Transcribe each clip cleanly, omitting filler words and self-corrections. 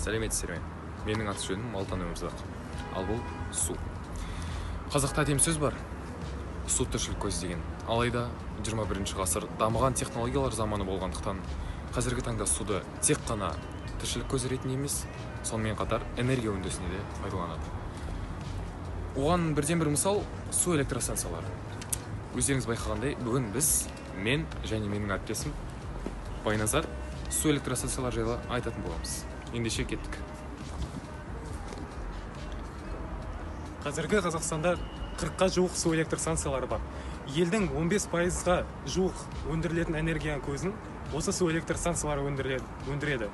Сәлеметсіздер ме? Менің аты жөнім Алтан Өмірзақ. Ал бұл су. Қазақта әдемі сөз бар. Су тіршілік көзі деген. Алайда 21 ғасыр дамыған технологиялар заманы болғандықтан, қазіргі таңда суды тек қана тіршілік көзі ретінде емес, сонымен қатар энергия өндірісіне де пайдаланады. Оған бірден бір мысал су электростанциялары. Өздеріңіз байқағандай, бүгін біз, мен және менің әріптесім Байназар су электростанциялары жайлы айтатын боламыз. Ендеше кеттік. Қазіргі Қазақстанда 40-қа жуық су электростанциялары бар. Елдің 15%-ға жуық өндірілетін энергия көзін осы су электростанциялары өндіреді.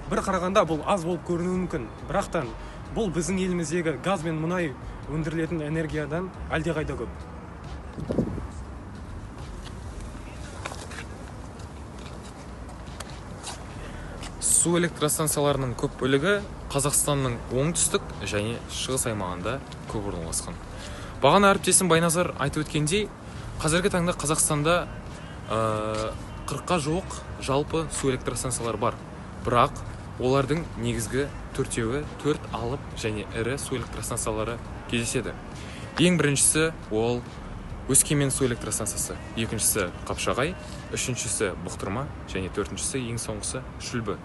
Бір қарағанда бұл аз болып көрінуі мүмкін, бірақтан бұл біздің еліміздегі газ бен мұнай өндірілетін энергиядан әлдеқайда көп. Су электростанцияларының көп бөлігі Қазақстанның оңтүстік және шығыс аймағында көп орналасқан. Бағана әріптесім Байназар айтып өткендей, қазіргі таңда Қазақстанда 40-қа жуық жалпы су электростанциялары бар. Бірақ олардың негізгі төртеуі төрт алып және ірі су электростанциялары кездеседі. Ең біріншісі ол Өскемен су электростанциясы, екіншісі Қапшағай, үшіншісі Бұқтырма және төртіншісі ең соңғысы Шүлбі.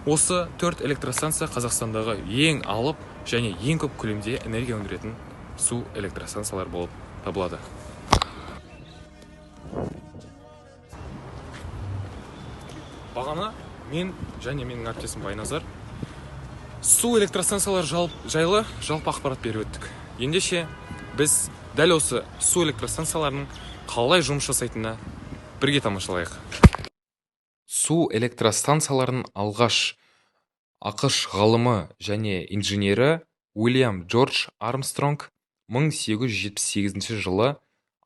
Осы төрт электростанция Қазақстандағы ең алып және ең көп көлемде энергия өндіретін су электростанциялар болып табылады. Бағана мен және менің әріптесім Байназар су электростанциялары жайлы жалпы ақпарат беріп өттік. Ендеше біз дәл осы су электростанцияларының қалай жұмыс жасайтынына бірге тамашалайық. Су электростанцияларын алғаш ақш ғалымы және инженері Уильям Джордж Армстронг 1878 жылы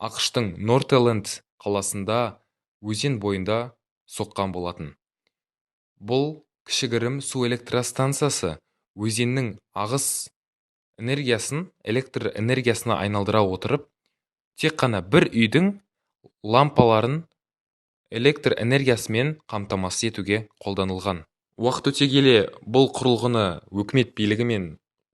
ақштың Норт-Айленд қаласында өзен бойында соққан болатын. Бұл кішігірім су электростанциясы өзеннің ағыс энергиясын электр энергиясына айналдыра отырып, тек қана бір үйдің лампаларын электр энергиясымен қамтамасыз етуге қолданылған. Уақыт өте келе бұл құрылғыны өкімет билігі мен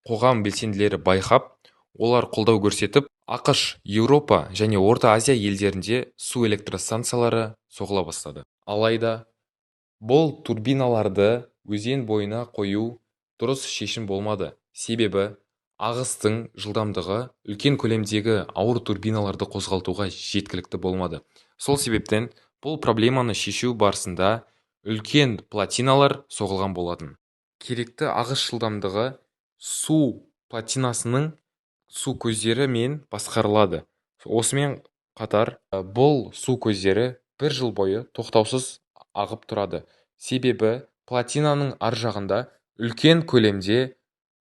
қоғам белсенділері байқап, олар қолдау көрсетіп, ақш, Еуропа және Орта Азия елдерінде су электростанциялары соғыла бастады. Алайда бұл турбиналарды өзен бойына қою дұрыс шешім болмады. Себебі ағыстың жылдамдығы үлкен көлемдегі ауыр турбиналарды қозғалтуға жеткілікті болмады. Сол себептен бұл проблеманы шешу барысында үлкен платиналар соғылған болатын. Керекті ағыс жылдамдығы су платинасының су көздері мен басқарылады. Осымен қатар бұл су көздері бір жыл бойы тоқтаусыз ағып тұрады. Себебі платинаның ар жағында үлкен көлемде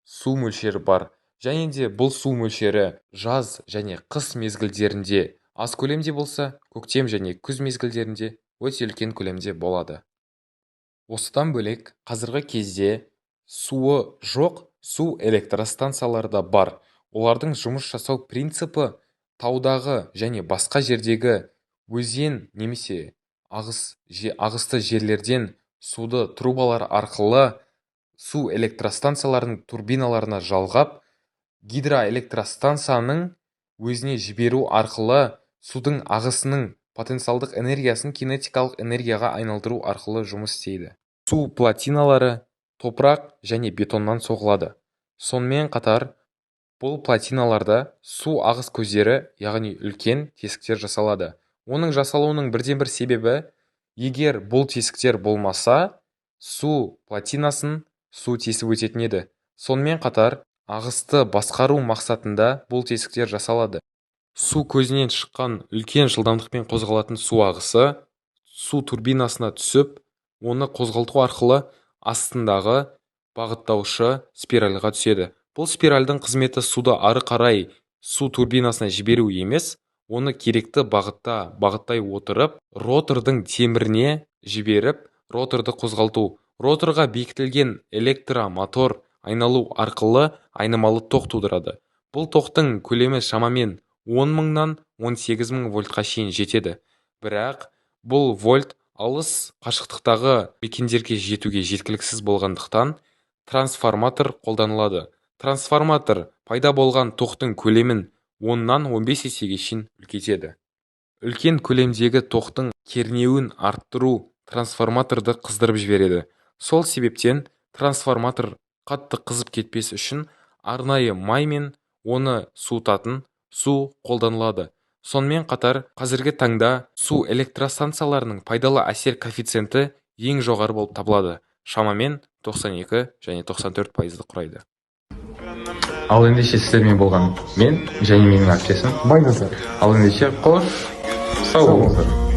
су мөлшері бар. Және де бұл су мөлшері жаз және қыс мезгілдерінде аз көлемде болса, көктем және күз мезгілдерінде өте үлкен көлемде болады. Осыдан бөлек, қазіргі кезде суы жоқ су электростанциялары да бар. Олардың жұмыс жасау принципі таудағы және басқа жердегі өзен немесе ағысты жерлерден суды трубалар арқылы су электростанцияларының турбиналарына жалғап, гидроэлектростанцияның өзіне жіберу арқылы судың ағысының потенциалдық энергиясын кинетикалық энергияға айналдыру арқылы жұмыс істейді. Су платиналары топырақ және бетоннан соғылады. Сонымен қатар бұл платиналарда су ағыс көздері, яғни үлкен тесіктер жасалады. Оның жасалуының бірден бір себебі, егер бұл тесіктер болмаса, су платинасын су тесіп өтетін еді. Сонымен қатар ағысты басқару мақсатында бұл тесіктер жасалады. Су көзінен шыққан үлкен жылдамдықпен қозғалатын су ағысы су турбинасына түсіп, оны қозғалту арқылы астындағы бағыттаушы спиральға түседі. Бұл спиральдің қызметі суды ары қарай су турбинасына жіберу емес, оны керекті бағыттай отырып, ротордың теміріне жіберіп, роторды қозғалту. Роторға бекітілген электромотор айналу арқылы айнымалы тоқ тудырады. Бұл тоқтың көлемі шамамен 10 мыңнан 18 мың вольтқа шейін жетеді. Бірақ бұл вольт алыс қашықтықтағы мекендерге жетуге жеткіліксіз болғандықтан, трансформатор қолданылады. Трансформатор пайда болған тоқтың көлемін 10-нан 15 есеге шейін үлкейтеді. Үлкен көлемдегі тоқтың кернеуін арттыру трансформаторды қыздырып жібереді. Сол себептен трансформатор қатты қызып кетпес үшін арнайы май мен оны суытатын су қолданылады. Сонымен қатар, қазіргі таңда су электростанцияларының пайдалы әсер коэффициенті ең жоғары болып табылады. Шамамен 92 және 94% құрайды. Ал ендеше сіздермен болған мен және менің әріптесім Байназар. Ал ендеше қош сау болыңыздар.